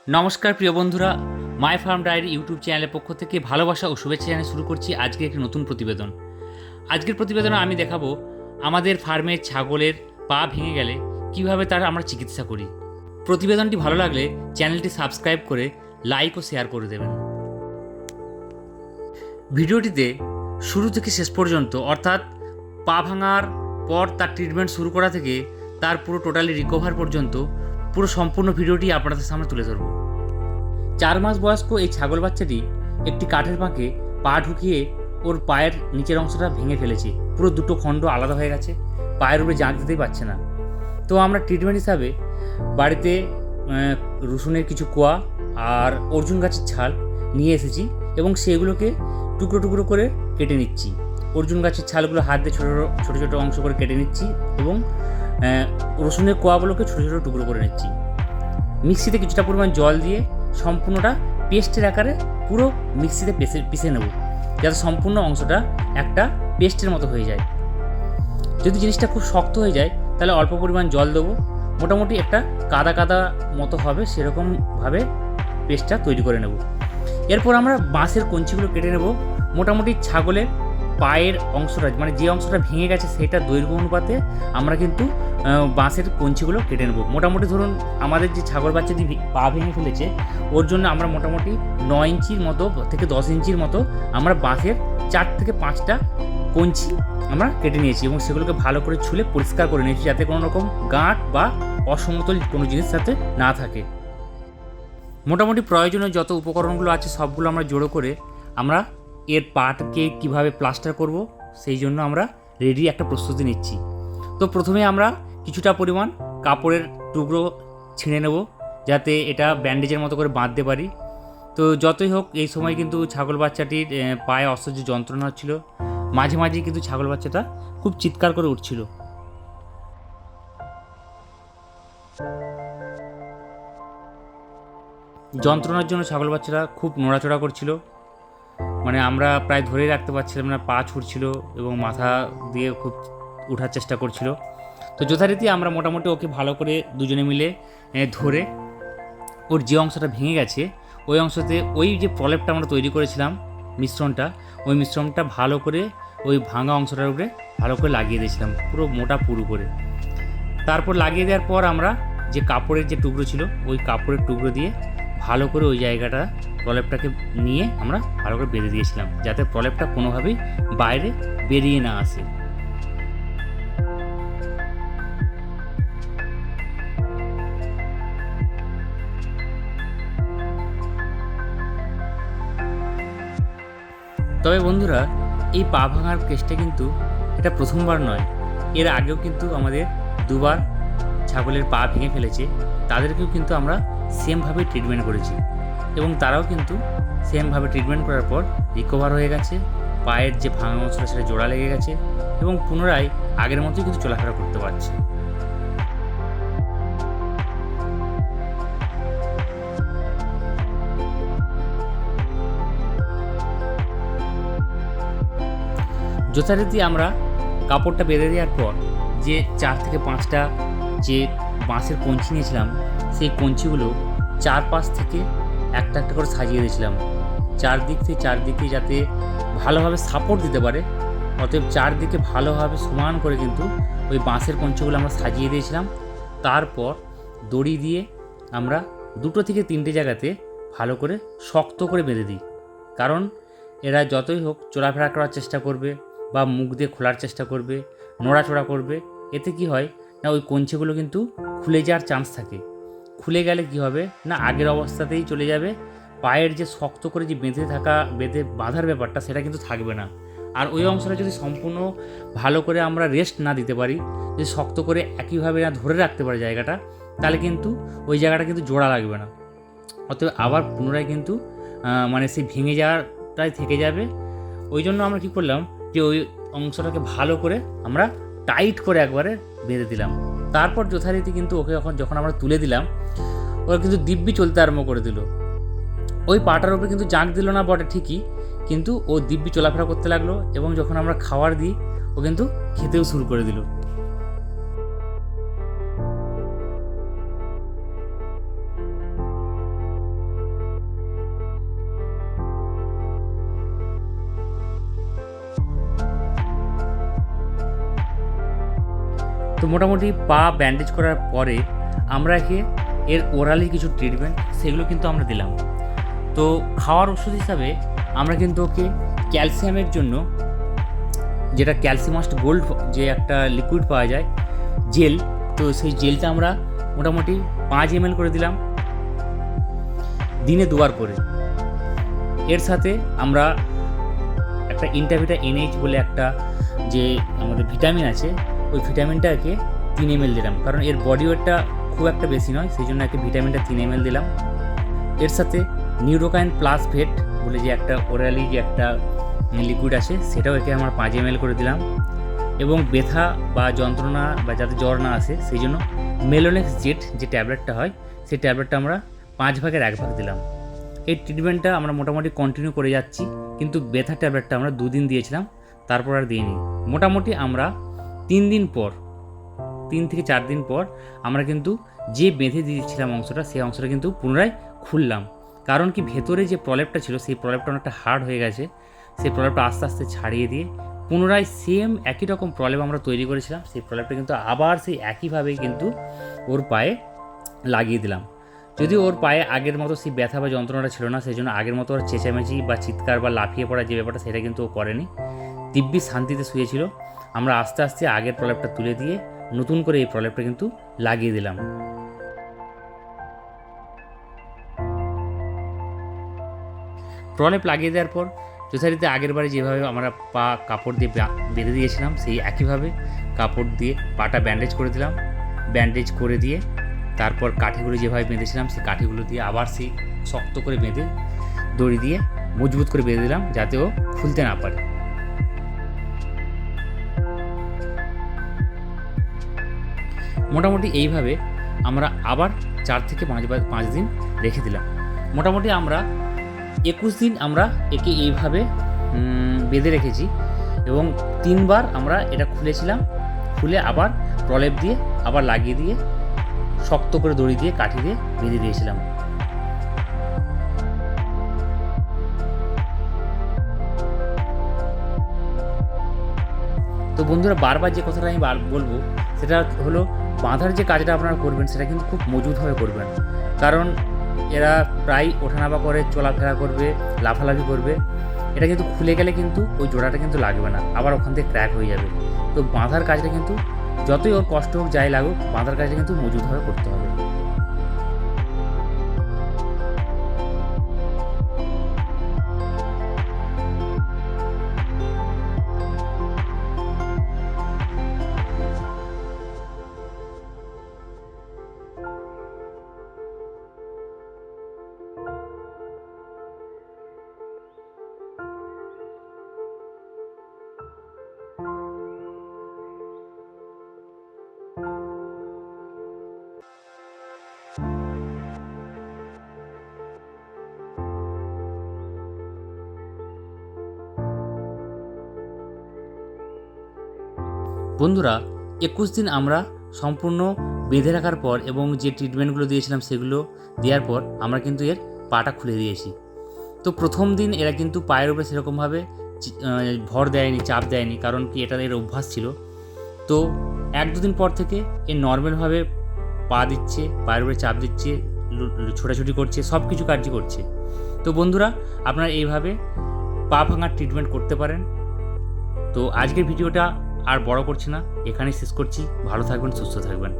নমস্কার প্রিয় বন্ধুরা, মাই ফার্ম ডায়েরি ইউটিউব চ্যানেলের পক্ষ থেকে ভালোবাসা ও শুভেচ্ছা জানিয়ে শুরু করছি আজকে একটি নতুন প্রতিবেদন। আজকের প্রতিবেদনে আমি দেখাবো আমাদের ফার্মের ছাগলের পা ভেঙে গেলে কিভাবে তার আমরা চিকিৎসা করি। প্রতিবেদনটি ভালো লাগলে চ্যানেলটি সাবস্ক্রাইব করে লাইক ও শেয়ার করে দেবেন। ভিডিওটিতে শুরু থেকে শেষ পর্যন্ত অর্থাৎ পা ভাঙার পর তার ট্রিটমেন্ট শুরু করা থেকে তার পুরো টোটালি রিকভার পর্যন্ত পুরো সম্পূর্ণ ভিডিওটি আপনাদের সামনে তুলে ধরব। 4 মাস বয়স্ক এই ছাগল বাচ্চাটি একটি কাঠের পাঁকে পা ঢুকিয়ে ওর পায়ের নিচের অংশটা ভেঙে ফেলেছে। পুরো দুটো খণ্ড আলাদা হয়ে গেছে, পায়ের উপরে জাঁক দিতেই পারছে না। তো আমরা ট্রিটমেন্ট হিসাবে বাড়িতে রসুনের কিছু কোয়া আর অর্জুন গাছের ছাল নিয়ে এসেছি এবং সেগুলোকে টুকরো টুকরো করে কেটে নিচ্ছি। অর্জুন গাছের ছালগুলো হাত দিয়ে ছোটো ছোটো ছোটো অংশ করে কেটে নিচ্ছি এবং রসুনের কোয়াগুলোকে ছোটো ছোটো টুকরো করে নিচ্ছি। মিক্সিতে কিছুটা পরিমাণ জল দিয়ে সম্পূর্ণটা পেস্টের আকারে পুরো মিক্সিতে পিষে নেব, যাতে সম্পূর্ণ অংশটা একটা পেস্টের মতো হয়ে যায়। যদি জিনিসটা খুব শক্ত হয়ে যায় তাহলে অল্প পরিমাণ জল দেবো, মোটামুটি একটা কাদা কাদা মতো হবে সেরকমভাবে পেস্টটা তৈরি করে নেব। এরপর আমরা বাঁশের কঞ্চিগুলো কেটে নেব। মোটামুটি ছাগলের পায়ের অংশটা মানে যে অংশটা ভেঙে গেছে সেটা দৈর্ঘ্য অনুপাতে আমরা কিন্তু বাঁশের কঞ্চিগুলো কেটে নেব। মোটামুটি ধরুন আমাদের যে ছাগল বাচ্চাটি পা ভেঙে ফেলেছে ওর জন্য আমরা মোটামুটি 9 ইঞ্চির মতো থেকে 10 ইঞ্চির মতো আমরা বাঁশের 4 থেকে 5টা কঞ্চি আমরা কেটে নিয়েছি এবং সেগুলোকে ভালো করে ছুলে পরিষ্কার করে নিয়েছি, যাতে কোনো রকম গাঁট বা অসমতল কোনো জিনিস সাথে না থাকে। মোটামুটি প্রয়োজনীয় যত উপকরণগুলো আছে সবগুলো আমরা জড়ো করে আমরা এর পাটকে কিভাবে প্লাস্টার করব সেই জন্য আমরা রেডি একটা প্রস্তুতি নিচ্ছি। তো প্রথমে আমরা কিছুটা পরিমাণ কাপড়ের টুকরো ছিঁড়ে নেব, যাতে এটা ব্যান্ডেজের মতো করে বাঁধতে পারি। তো যতই হোক এই সময় কিন্তু ছাগল বাচ্চাটির পায়ে অসহ্য যন্ত্রণা হচ্ছিল, মাঝে মাঝে কিন্তু ছাগল বাচ্চাটা খুব চিৎকার করে উঠছিল। যন্ত্রণার জন্য ছাগল বাচ্চারা খুব নড়াচড়া করছিল, মানে আমরা প্রায় ধরেই রাখতে পারছিলাম না, পা ছুটছিল এবং মাথা দিয়ে খুব ওঠার চেষ্টা করছিল। তো যথারীতি আমরা মোটামুটি ওকে ভালো করে দুজনে মিলে ধরে ওর যে অংশটা ভেঙে গেছে ওই অংশতে ওই যে প্রলেপটা আমরা তৈরি করেছিলাম ওই মিশ্রণটা ভালো করে ওই ভাঙা অংশটার উপরে ভালো করে লাগিয়ে দিয়েছিলাম, পুরো মোটা পুরু করে। তারপর লাগিয়ে দেওয়ার পর আমরা যে কাপড়ের যে টুকরো ছিল ওই কাপড়ের টুকরো দিয়ে ভালো করে ওই জায়গাটা প্রলেপটাকে নিয়ে আমরা ভালো করে বেঁধে দিয়েছিলাম, যাতে প্রলেপটা কোনোভাবেই বাইরে বেরিয়ে না আসে। তবে বন্ধুরা, এই পা ভাঙার কেসটা কিন্তু এটা প্রথমবার নয়, এর আগেও কিন্তু আমাদের দুবার ছাগলের পা ভেঙে ফেলেছে, তাদেরকেও কিন্তু আমরা সেমভাবে ট্রিটমেন্ট করেছি এবং তারাও কিন্তু সেমভাবে ট্রিটমেন্ট করার পর রিকভার হয়ে গেছে। পায়ের যে ভাঙা অংশটা সেটা জোড়া লেগে গেছে এবং পুনরায় আগের মতোই কিন্তু চলাফেরা করতে পারছে। যথারীতি আমরা কাপড়টা বেঁধে দেওয়ার পর যে 4 থেকে 5টা যে বাঁশের কঞ্চি নিয়েছিলাম সেই কঞ্চিগুলো চারপাশ থেকে একটা একটা করে সাজিয়ে দিয়েছিলাম, চারদিকে যাতে ভালোভাবে সাপোর্ট দিতে পারে। অতএব চারদিকে ভালোভাবে সমান করে কিন্তু ওই বাঁশের কঞ্চিগুলো আমরা সাজিয়ে দিয়েছিলাম। তারপর দড়ি দিয়ে আমরা 2 থেকে 3টে জায়গাতে ভালো করে শক্ত করে বেঁধে দিই, কারণ এরা যতই হোক চলাফেরা করার চেষ্টা করবে বা মুখ দিয়ে খোলার চেষ্টা করবে, নড়াচড়া করবে। এতে কি হয় না, ওই কঞ্চিগুলো কিন্তু খুলে যাওয়ার চান্স থাকে। খুলে গেলে কি হবে না, আগের অবস্থাতেই চলে যাবে, পায়ের যে শক্ত করে যে বেঁধে বাঁধার ব্যাপারটা সেটা কিন্তু থাকবে না। আর ওই অংশটা যদি সম্পূর্ণ ভালো করে আমরা রেস্ট না দিতে পারি, যদি শক্ত করে একইভাবে না ধরে রাখতে পারি জায়গাটা, তাহলে কিন্তু ওই জায়গাটা কিন্তু জোড়া লাগবে না। অতএব আবার পুনরায় কিন্তু মানে সেই ভেঙে যাওয়াটাই থেকে যাবে। ওই জন্য আমরা কী করলাম যে ওই অংশটাকে ভালো করে আমরা টাইট করে একবারে বেঁধে দিলাম। তারপর যথারীতি কিন্তু ওকে যখন আমরা তুলে দিলাম, ওরা কিন্তু দিব্যি চলতে আরম্ভ করে দিল। ওই পাটার উপরে কিন্তু জাঁক দিল না বটে ঠিকই, কিন্তু ও দিব্যি চলাফেরা করতে লাগলো এবং যখন আমরা খাবার দিই ও কিন্তু খেতেও শুরু করে দিল। তো মোটামুটি পা ব্যান্ডেজ করার পরে আমরা একে এর ওরালি কিছু ট্রিটমেন্ট সেগুলো কিন্তু আমরা দিলাম। তো খাওয়ার ওষুধ হিসাবে আমরা কিন্তু ওকে ক্যালসিয়ামের জন্য, যেটা ক্যালসিমাস্ট গোল্ড যে একটা লিকুইড পাওয়া যায় জেল, তো সেই জেলটা আমরা মোটামুটি 5 ml করে দিলাম দিনে 2 বার করে। এর সাথে আমরা একটা ইন্টারভিটা NH বলে একটা যে আমাদের ভিটামিন আছে, ওই ভিটামিনটাকে 3 ml দিলাম, কারণ এর বডি ওয়েটটা খুব একটা বেশি নয়, সেই জন্য একে ভিটামিনটা 3 ml দিলাম। এর সাথে নিউরোকাইন প্লাস ভেট বলে যে একটা ওরালি যে একটা লিকুইড আছে, সেটাও একে আমরা 5 ml করে দিলাম। এবং ব্যথা বা যন্ত্রণা বা যাতে জ্বর না আসে সেই জন্য মেলোনেক্স জেট যে ট্যাবলেটটা হয়, সেই ট্যাবলেটটা আমরা 5 ভাগের 1 ভাগ দিলাম। এই ট্রিটমেন্টটা আমরা মোটামুটি কন্টিনিউ করে যাচ্ছি, কিন্তু ব্যথা ট্যাবলেটটা আমরা 2 দিন দিয়েছিলাম, তারপর আর দিইনি। মোটামুটি আমরা 3 দিন পর, 3 থেকে 4 দিন পর আমরা কিন্তু যে বেঁধে দিয়েছিলাম অংশটা, সেই অংশটা কিন্তু পুনরায় খুললাম। কারণ কি, ভেতরে যে প্রলেপটা ছিল সেই প্রলেপটা অনেকটা হার্ড হয়ে গেছে, সেই প্রলেপটা আস্তে আস্তে ছাড়িয়ে দিয়ে পুনরায় সেম একই রকম প্রলেপ আমরা তৈরি করেছিলাম, সেই প্রলেপটা কিন্তু আবার সেই একইভাবেই কিন্তু ওর পায়ে লাগিয়ে দিলাম। যদিও ওর পায়ে আগের মতো সেই ব্যথা বা যন্ত্রণাটা ছিল না, সেই জন্য আগের মতো ওর চেঁচামেচি বা চিৎকার বা লাফিয়ে পড়া যে ব্যাপারটা, সেটা কিন্তু ও করেনি, দিব্যি শান্তিতে শুয়েছিল। আমরা আস্তে আস্তে আগের প্রলেপটা তুলে দিয়ে নতুন করে এই প্রলেপটা কিন্তু লাগিয়ে দিলাম। প্রলেপ লাগিয়ে দেওয়ার পর যথারীতি আগের বারে যেভাবে আমরা পা কাপড় দিয়ে বেঁধে দিয়েছিলাম, সেই একইভাবে কাপড় দিয়ে পাটা ব্যান্ডেজ করে দিলাম। ব্যান্ডেজ করে দিয়ে তারপর কাঠিগুলো যেভাবে বেঁধেছিলাম সেই কাঠিগুলো দিয়ে আবার সেই শক্ত করে বেঁধে দড়ি দিয়ে মজবুত করে বেঁধে দিলাম, যাতে ও খুলতে না পারে। মোটামুটি এইভাবে আমরা আবার 4 থেকে 5 দিন রেখে দিলাম। মোটামুটি আমরা 21 দিন আমরা একে এইভাবে বেঁধে রেখেছি এবং 3 বার আমরা এটা খুলেছিলাম, খুলে আবার প্রলেপ দিয়ে আবার লাগিয়ে দিয়ে শক্ত করে দড়ি দিয়ে কাঠি দিয়ে বেঁধে দিয়েছিলাম। তো বন্ধুরা, বারবার যে কথাটা আমি বলবো সেটা হলো, বাঁধার যে কাজটা আপনারা করবেন সেটা কিন্তু খুব মজবুতভাবে করবেন, কারণ এরা প্রায় ওঠানামা করে, চলাফেরা করবে, লাফালাফি করবে। এটা কিন্তু খুলে গেলে কিন্তু ওই জোড়াটা কিন্তু লাগবে না, আবার ওখান থেকে ক্র্যাক হয়ে যাবে। তো বাঁধার কাজটা কিন্তু যতই ওর কষ্ট হোক, যাই লাগুক, বাঁধার কাজটা কিন্তু মজবুতভাবে করতে হবে। বন্ধুরা, 21 দিন আমরা সম্পূর্ণ বেঁধে রাখার পর এবং যে ট্রিটমেন্টগুলো দিয়েছিলাম সেগুলো দেওয়ার পর আমরা কিন্তু এর পাটা খুলে দিয়েছি। তো প্রথম দিন এরা কিন্তু পায়ের উপরে সেরকমভাবে ভর দেয়নি, চাপ দেয়নি, কারণ কি এটা এর অভ্যাস ছিল। তো 1-2 দিন পর থেকে এ নর্মালভাবে পা দিচ্ছে, পায়ের উপরে চাপ দিচ্ছে, ছোটাছুটি করছে, সব কিছু কার্য করছে। তো বন্ধুরা, আপনারা এইভাবে পা ভাঙার ট্রিটমেন্ট করতে পারেন। তো আজকের ভিডিওটা আর বড় করছি না, এখানেই শেষ করছি। ভালো থাকবেন, সুস্থ থাকবেন।